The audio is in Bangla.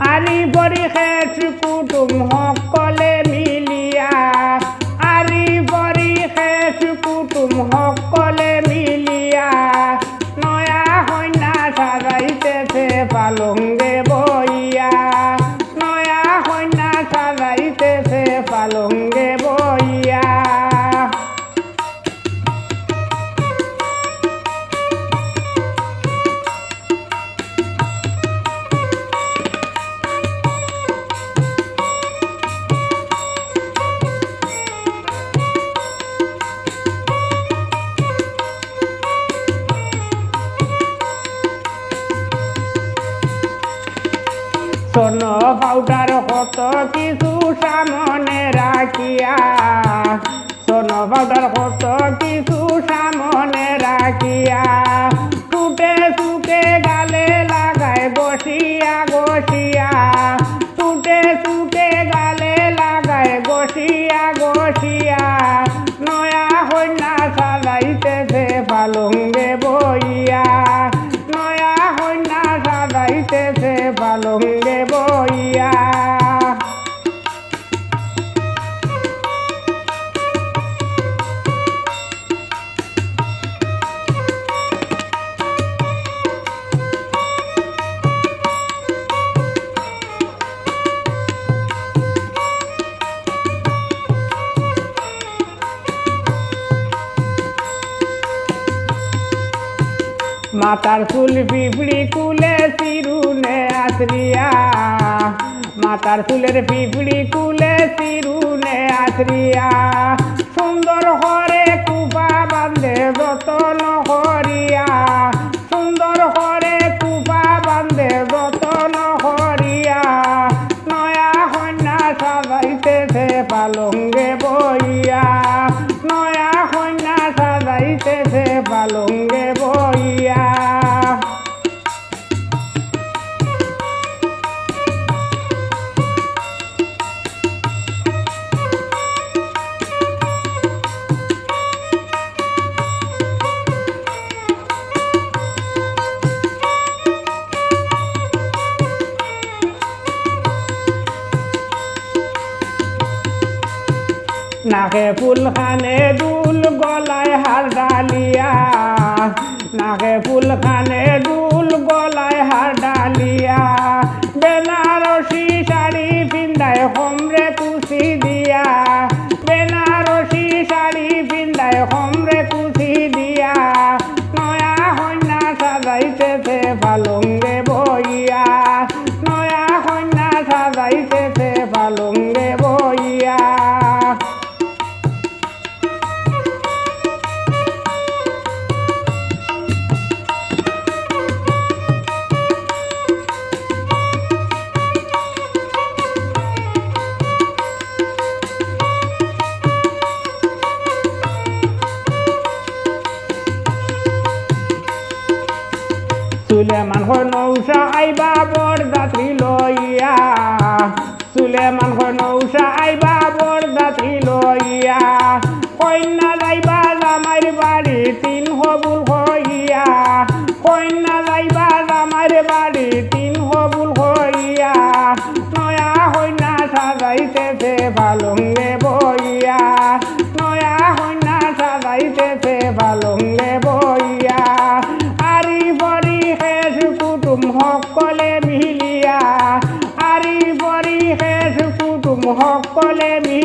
আরি বরি খেস কুটুম সকলে মিলিয়া আরি বরি খেস কুটুম সকলে মিলিয়া নয়া কন্যা সাজাইতেছে পালঙ্গে বইয়া নয়া কন্যা সাজাইতেছে পালঙ্গে বইয়া সোন পাউডার কত কিছু সামনে রাখিয়া সোন পাউডার কত কিছু সামনে রাখিয়া টুটে সুকে গালে লাগায় বসিয়া বসিয়া টুটে সুকে গালে লাগায় বসিয়া বসিয়া নয়া কন্যা সাজাইতেছে পালঙ্গে বইয়া নয়া কন্যা সাজাইতেছে পালঙ্গে বইয়া মাতার চুল পিঁপড়ি কুলে চিরুনে আছরিয়া মাতার চুলের পিঁপড়ি কুলে চিরুনে আছরিয়া সুন্দর করে কুপা বান্ধে যতন করিয়া সুন্দর করে কুপা বান্ধে যতন করিয়া নয়া কন্যা সাজাইতেছে পালঙ্গে বইয়া নয়া কন্যা সাজাইতেছে পালঙ্গে বইয়া নাকে ফুল খানে দুল গলায় হার ডালিয়া নাকে ফুল খানে দুল গলায় হার ডালিয়া বেনারসি শাড়ি পিন্দায় হোমরে কুচি দিয়া বেনারসি শাড়ি পিন্দায় হোমরে কুচি দিয়া নয়া কন্যা সাজাইতেছে পালঙ্গে বইয়া নয়া কন্যা সাজাইতেছে পালঙ্গে বইয়া সুলেমান নৌসা আইবা বরযাত্রী লইয়া সুলেমান নৌসা আইবা বরযাত্রী লইয়া কন্যা যাইবা জামাইর বাড়ি তিন হবুল হইয়া কন্যা যাইবা জামাইর বাড়ি তিন হবুল হইয়া নয়া কন্যা সাজাইতেছে পালঙ্গে বইয়া নয়া কন্যা সাজাইতেছে পালঙ্গে বইয়া আরি বরি খেস কুটুম সকলে মিলিয়া আরি বরি খেস কুটুম সকলে মিলিয়া